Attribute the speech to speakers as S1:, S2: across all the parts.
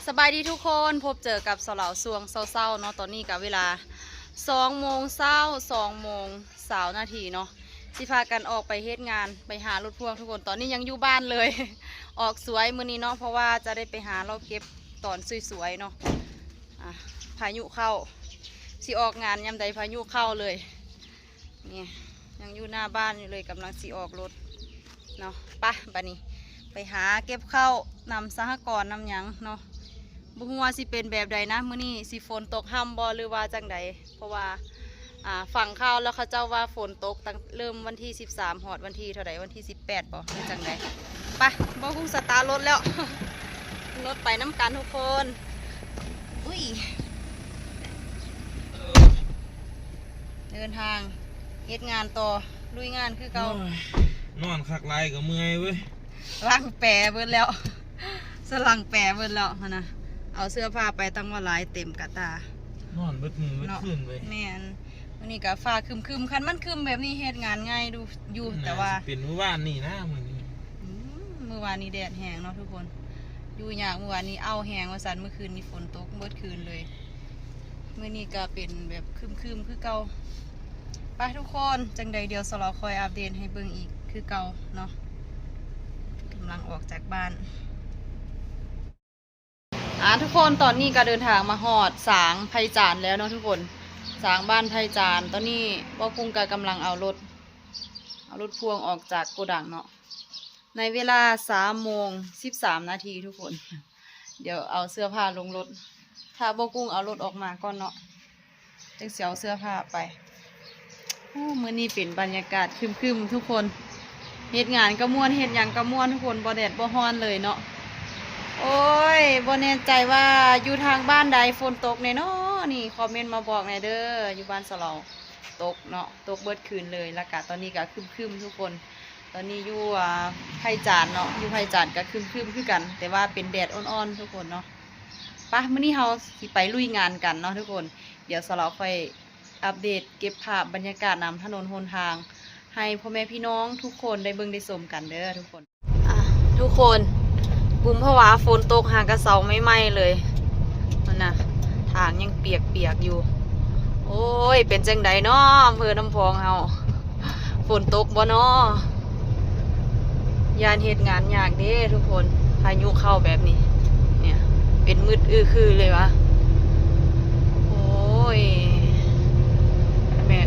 S1: สบายดีทุกคนพบเจอกับสเหล่าสวงเศร้าๆเนาะตอนนี้กับเวลา2 โมงเช้า2 โมง20 นาทีเนาะสิพากันออกไปเฮ็ดงานไปหารถพ่วงทุกคนตอนนี้ยังอยู่บ้านเลย ออกสวยมื้อนี้เนาะเพราะว่าจะได้ไปหาเราเก็บตอนสวยๆเนาะพายุเข้าสิออกงานยามใดพายุเข้าเลยนี่ยังอยู่หน้าบ้านอยู่เลยกำลังสิออกรถเนาะไปบัดนี้ไปหาเก็บข้าวนำสหกรณ์นำหยังเนาะบุหัวาสิเป็นแบบใดนะมื้อนี้สิฝนตกห้ำบ่หรือว่าจังใดเพราะว่าฝั่งข้าวแล้วเขาเจ้าว่าฝนตกตั้งเริ่มวันที่13หอดวันที่เท่าไหร่วันที่18บ่หรือจังใดไปบ่ฮู้สตาร์ทรถแล้ว รถไปน้ำกันทุกคนอุ้ยเดินทางเฮ็ดงานต่อลุยงานคือเก่าน
S2: อนคักไรกับเมื่อยเว้ย
S1: ลังแปรเบิดแล้วสลังแปรเบิดแล้วนะเอาเสื้อผ้าไปตั้งว่าหลายเต็มกะตาน
S2: อนเบิดมือเบิดขึ้นเว้ย
S1: แม่นวันนี้กะฟ้าคึมคันมันคึมแบบนี้เฮ็ดงานง่ายดูอยู่แต่ว่า
S2: เป็นเมื่อวานนี่นะมื้อนี้
S1: เมื่อวานนี้แดดแห้งเนาะทุกคนอยู่ยากเมื่อวานนี้เอาแห้งว่าซั่นเมื่อคืนนี้ฝนตกเบิดคืนเลยมื้อนี้ก็เป็นแบบคึมคือเก่าไปทุกคนจังใดเดี๋ยวสลอคอยอัปเดตให้เบิ่งอีกคือเก่าเนาะกำลังออกจากบ้านทุกคนตอนนี้ก็เดินทางมาหอดสางไผ่จานแล้วเนาะทุกคนสางบ้านไผ่จานตอนนี้บ่กุ้งก็กำลังเอารถพ่วงออกจากโกดังเนาะในเวลา3:13 นาทีทุกคนเดี๋ยวเอาเสื้อผ้าลงรถถ้าบ่กุ้งเอารถออกมาก่อนเนาะจังสิเอาเสื้อผ้าไปมื้อนี้เป็นบรรยากาศครึมๆทุกคนเฮ็ดงานก็ม่วนเฮ็ดหยังก็ม่วนทุกคนบ่แดดบ่ร้อนเลยเนาะโอ้ยบ่แน่ใจว่าอยู่ทางบ้านใดฝนตกแน่เนาะนี่คอมเมนต์มาบอกหน่อยเด้ออยู่บ้านสะเหลาตกเนาะตกเบิดคืนเลยแล้วก็ตอนนี้ก็ครึมๆทุกคนตอนนี้อยู่ไผ่จานเนาะอยู่ไผ่จานก็ครึมคือกันแต่ว่าเป็นแดดอ่อนๆทุกคนเนาะไปมื้อนี้เฮาสิไปลุยงานกันเนาะทุกคนเดี๋ยวสะเหลาค่อยอัปเดตเก็บภาพบรรยากาศนำถนนหนทางให้พ่อแม่พี่น้องทุกคนได้เบิ่งได้ชมกันเด้อทุกคนทุกคนบุ้มเพราะว่าฝนตกหางกระเสาไม่ไหม้เลยมันน่ะทางยังเปียกอยู่โอ้ยเป็นจังใดเนาะอำเภอน้ำพองเฮาฝนตกบ่เนาะยานเหตุงานยากเด้ทุกคนพายุเข้าแบบนี้เนี่ยเป็นมืดคือเลยวะโอ้ยแม่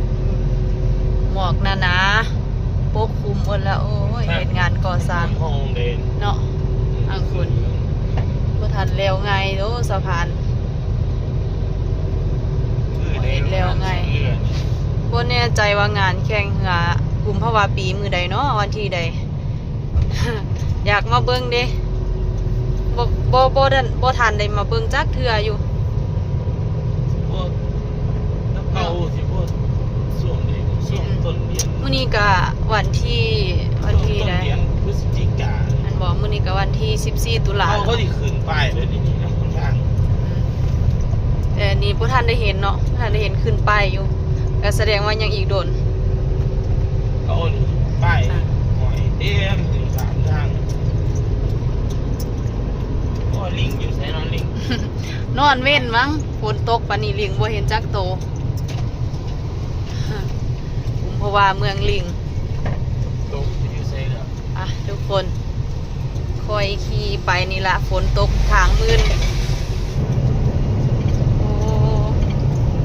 S1: หมอกหนาๆปกคลุมหมดแล้วโอ้ยเหตุงานก่อสร้างเนาะอังคุณบ่ทันแล้วไงโอ้สะพานเห็นแล้วไงบ่แน่ใจว่างานแข่งเหือกุมภาวะปีมื้อใดเนาะวันที่ใด อยากมาเบิ่งเด้บ่ทันได้มาเบิ่งจักเทื่ออยู่มื้อนี้ก็วันที่ใดพฤศจิกายนอันบอกมื้อนี้ก็วันที่14ตุลาคม
S2: เขาสิขึ้นป้ายเลยนี่นะค่อนข้าง
S1: แต่นี่บ่ทันได้เห็นเนาะบ่ทันได้เห็นขึ้นป้ายอยู่ก็แสดงว่ายังอีกโดน
S2: เขาเอาป้ายหอยเต็มถึง3ทางโอ้ลิงอยู่ไสนอนลิง
S1: นอนเว้นมั้งฝนตกปานนี้ลิงบ่เห็นจักโตเพราะว่าเมืองลิง
S2: ตกอยู่ไสแล้ว
S1: ทุกคนคอยขี่ไปนี่ละฝนตกทางมืดโอ้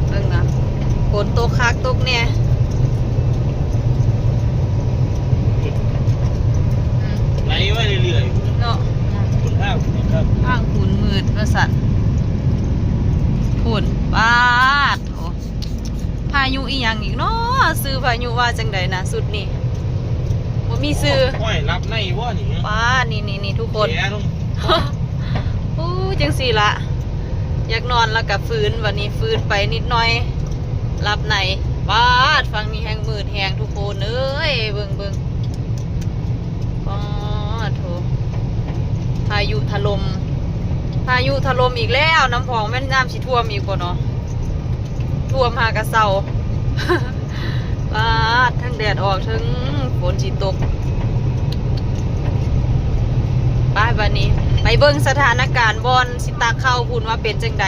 S1: เบิ่งนะฝนตกคักตกเนี่ย
S2: ไหลไว้เรื่อย
S1: ๆเนาะ
S2: คุณภาพครับ
S1: ข้างขุนมืดประสันฝนบาดโอ้พายุอีหยังอีกเนาะซื้อพายุว่าจังใดนะสุดนี่บ่มีซื้อ
S2: ห้อยรับในบ่นี่
S1: ป้านี่ทุกคนอู้จังสี่ละอยากนอนแล้วกับฟื้นวันนี้ฟื้นไปนิดหน่อยรับในป้าดฟังนี่แห้งมืดแห้งทุกคนเอ้ยเบิ่งป้าโถพายุถล่มอีกแล้วน้ำพองแม่น้ำสิท่วมอีกบ่เนาะท่วมหากระเซาป้าดทั้งแดดออกทั้งฝนสิตกไปวันนี้ไป ให้เบิ่งสถานการณ์บอนสิตักเข้าพูนว่าเป็นจังใด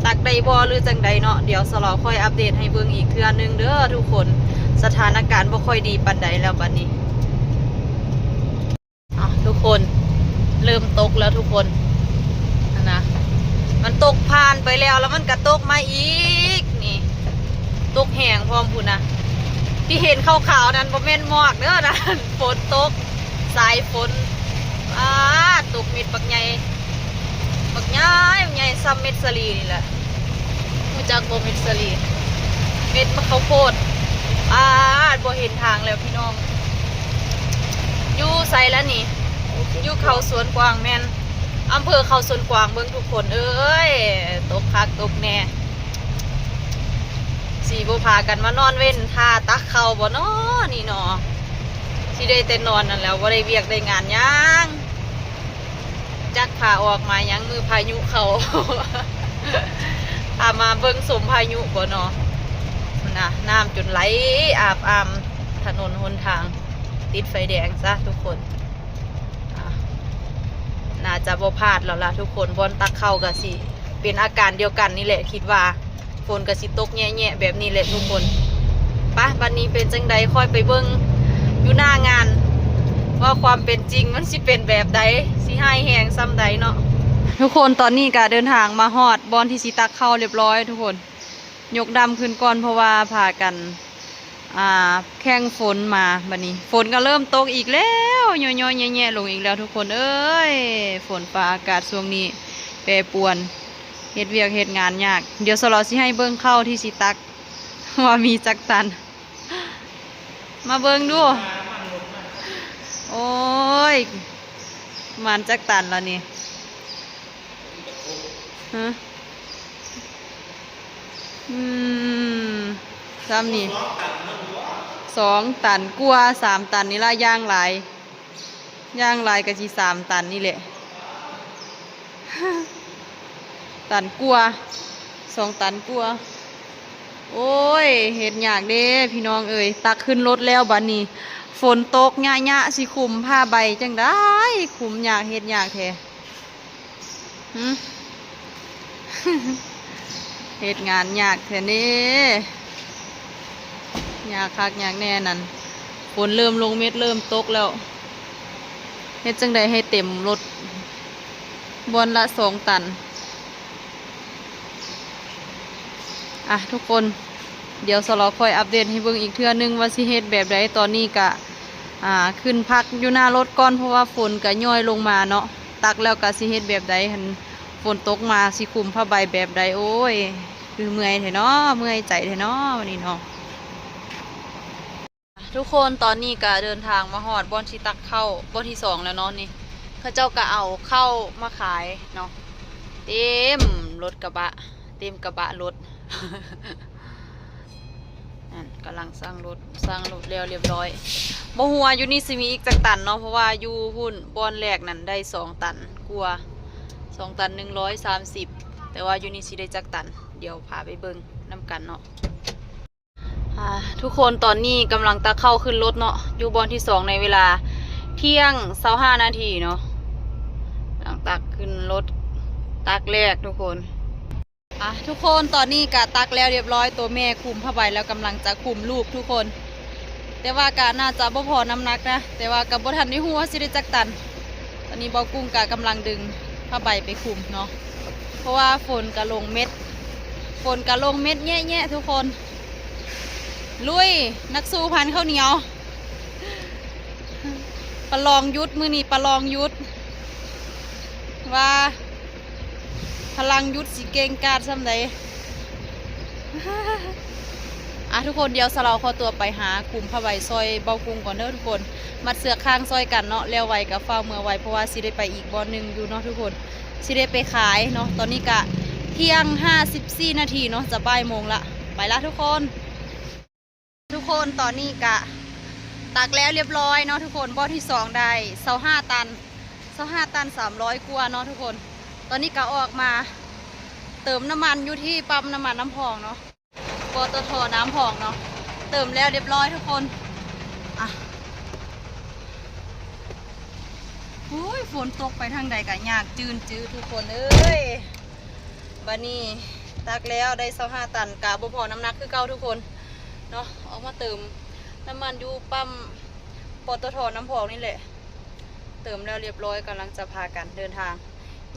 S1: ตักได้บ่หรือจังใดเนาะเดี๋ยวสลอค่อยอัปเดตให้เบิ่งอีกเทื่อนึงเด้อทุกคนสถานการณ์บ่ค่อยดีปานใดแล้วบัดนี้ทุกคนเริ่มตกแล้วทุกคนนะมันตกผ่านไปแล้วมันก็ตกมาอีกนี่ตกแห้งพร้อมพูนนะที่เห็นขาวๆนั้นบ่แม่นหมอกเด้อนะฝนตกสายฝนตกเม็ดบักใหญ่ซ้ำเม็ดสลีนี่แหละรู้จักบ่เม็ดสลีเม็ดมะเขาโพดบ่เห็นทางแล้วพี่น้องอยู่ไสแล้วนี่อยู่เขาสวนกวางแม่นอำเภอเขาสวนกวางเบิ่งทุกคนเอ้ยตกคักตกแน่สีบ่พากันมานอนเว้นท่าตักเข้าบ่น้อนี่เนาะสิได้แต่นอนนั่นแล้วบ่ได้เวียกได้งานหยังจักพาออกมายังมือพายุเขา มาเบิ่งสมพายุบ่เนาะนะน้ำจนไหลอาบถนนหนทางติดไฟแดงซะทุกคนน่าจะบ่พลาดแล้วล่ะทุกคนบอนตักเข้าก็สิเป็นอาการเดียวกันนี่แหละคิดว่าฝนก็สิตกแย่ๆแบบนี้แหละทุกคนปะบัดนี้เป็นจังใดค่อยไปเบิ่งอยู่หน้างานว่าความเป็นจริงมันสิเป็นแบบใดสิให้แหงซ้ำใดเนาะทุกคนตอนนี้ก็เดินทางมาฮอดบอนที่สิตักเข้าเรียบร้อยทุกคนยกดำขึ้นก่อนเพราะว่าพากันแข่งฝนมาบัดนี้ฝนก็เริ่มตกอีกแล้วย่อยๆแย่ๆลงอีกแล้วทุกคนเอ้ยฝนฟ้าอากาศช่วงนี้แปรปรวนเฮ็ดเวียกเฮ็ดงานยากเดี๋ยวสลอสิให้เบิ่งเข้าที่สิตักว่ามีจักตันมาเบิ่งดูโอ้ยมันจักตันแล้วนี่ฮะซ้ำนี่2 ตันกลัว3 ตันนี่ละย่างหลายก็สิ3 ตันนี่แหละตันกลัว2 ตันกลัวโอ้ยเฮ็ดยากเด้พี่น้องเอ้ยตักขึ้นรถแล้วบัดนี้ฝนตกยะสิคุมผ้าใบจังได้คุมยากเฮ็ดยากแท้เฮ็ดงานยากแท้นี่ยากคักยากแน่นั่นฝนเริ่มลงเม็ดเริ่มตกแล้วเฮ็ดจังใดให้เต็มรถบนละ2 ตันทุกคนเดี๋ยวสลอค่อยอัปเดตให้เบิ่งอีกเทื่อนึงว่าสิเฮ็ดแบบใดตอนนี้ก็ขึ้นพักอยู่หน้ารถก่อนเพราะว่าฝนก็ย่อยลงมาเนาะตักแล้วก็สิเฮ็ดแบบใดหันฝนตกมาสิคุมผ้าใบแบบใดโอ้ยคือเมื่อยแท้เนาะเมื่อยใจแท้เนาะวันนี้เนาะทุกคนตอนนี้ก็เดินทางมาฮอดบ่อนสิตักเข้าบ่อนที่2แล้วเนาะนี่เขาเจ้าก็เอาเข้ามาขายเนาะเต็มรถกระบะเต็มกระบะรถ นั่นกำลังสร้างรถแล้วเรียบร้อยบ่ฮู้ว่าอยู่นี่สิมีอีกจักตันเนาะเพราะว่าอยู่หุ่นบอนแรกนั่นได้2 ตันกลัว2 ตัน130แต่ว่าอยู่นี่สิได้จักตันเดี๋ยวพาไปเบิ่งนํกันเนาะทุกคนตอนนี้กำลังตักเข้าขึ้นรถเนาะอยู่บอนที่2ในเวลาเที่ยง25 นาทีเนาะกำลังตักขึ้นรถตักแรกทุกคนทุกคนตอนนี้กะตักแล้วเรียบร้อยตัวแม่คุมผ้าใบแล้วกำลังจะคุมลูกทุกคนแต่ว่ากะน่าจะบ่พอน้ำหนักนะแต่ว่ากับบ่ทันได้ฮู้ว่าสิได้จักตันตอนนี้บ่กุ้งกะกำลังดึงผ้าใบไปคุมเนาะเพราะว่าฝนกะลงเม็ดแย่ๆทุกคนลุยนักสู้พันข้าวเหนียวประลองยุทธมื้อนี้ประลองยุทธว่าพลังยุทธสิเก่งกาจซ้ำใดทุกคนเดี๋ยวสลาวขอตัวไปหาคุมผ้าใบซอยเบากุ้งก่อนเด้อทุกคนมัดเสือข้างซอยกันเนาะแล้วไวกับฟ้าเมื่อไวเพราะว่าสิได้ไปอีกบอลนึงอยู่เนาะทุกคนสิได้ไปขายเนาะตอนนี้กะเที่ยง54 นาทีเนาะจะบ่ายโมงละไปละทุกคนตอนนี้กะตักแล้วเรียบร้อยเนาะทุกคนบอลที่2ได้25 ตัน300 กว่าเนาะทุกคนตอนนี้ก็ออกมาเติมน้ำมันอยู่ที่ปั๊มน้ำมันน้ำพองเนาะปตท.น้ำพองเนาะเติมแล้วเรียบร้อยทุกคน อ้ยฝนตกไปทางใดก็ยากจืนจื้อทุกคนเอ้ยบัดนี้ตักแล้วได้25ตันกะบ่พอน้ำหนักคือเก่าทุกคนเนาะเอามาเติมน้ำมันอยู่ปั๊มปตทน้ำพองนี่แหละเติมแล้วเรียบร้อยกำลังจะพากันเดินทาง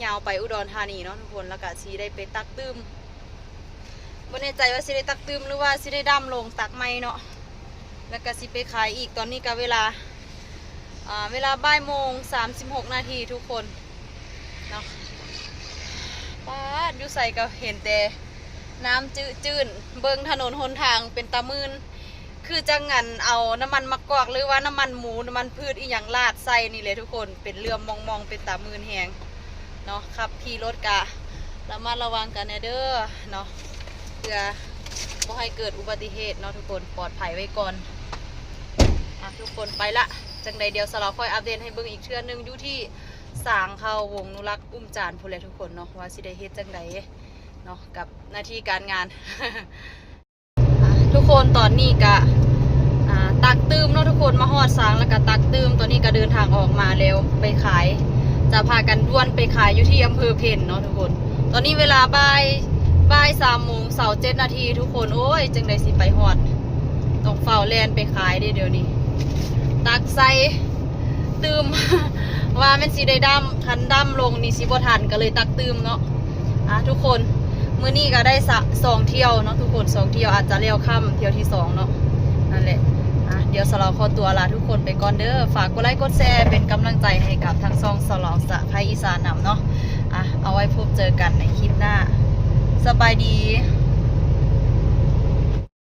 S1: ยาวไปอุดรธานีเนาะทุกคนแล้วก็สิได้ไปตักตื้มบ่แน่ใจว่าสิได้ตักตื้มหรือว่าสิได้ดำลงตักไม่เนาะแล้วก็สิไปขายอีกตอนนี้ก็เวลาบ่ายโมง36นาทีทุกคนเนาะป้าดอยู่ใส่ก็เห็นแต่น้ำจืดเบิ่งถนนหนทางเป็นตะมืนคือจะงันเอาน้ำมันมะกอกหรือว่าน้ำมันหมูน้ำมันพืชอีหยังราดใส่นี่เลยทุกคนเป็นเรือมองเป็นตะมืนแหงเนาะขับขี่รถกะระมัดระวังกันนะเด้อเนาะเพื่อไม่ให้เกิดอุบัติเหตุเนาะทุกคนปลอดภัยไว้ก่อนทุกคนไปละจังใดเดียวสเราค่อยอัปเดตให้เบิ่งอีกเทื่อนึงอยู่ที่สางเขาวงนุรักษ์อุ้มจานพูดเลยทุกคนเนาะว่าสิได้เฮ็ดจังใดเนาะกับหน้าที่การงาน ทุกคนตอนนี้ก็ตักตื้มเนาะทุกคนมาฮอดสางแล้วก็ตักตื้มตอนนี้ก็เดินทางออกมาแล้วไปขายจะพากันด้วนไปขายอยู่ที่อำเภอเพนเนาะทุกคนตอนนี้เวลาบ่าย3 โมง27นาทีทุกคนโอ้ยจังใดสิไปฮอดต้องเฝ้าแลนไปขายเดี๋ยวนี้ตักใส่ตื้ม ว่ามันสิได้ดำคันดำลงนี่สิบ่ทันก็เลยตักตื้มเนาะทุกคนมื้อนี้ก็ได้2 เที่ยวเนาะทุกคน2 เที่ยวอาจจะเลี้ยวค่ำเที่ยวที่2เนาะนั่นแหละเดี๋ยวสลอขอตัวลาทุกคนไปก่อนเด้อฝากกดไลค์กดแชร์เป็นกำลังใจให้กับทั้งสองสลอสะไพอีสานนำเนาะเอาไว้พบเจอกันในคลิปหน้าสบายดี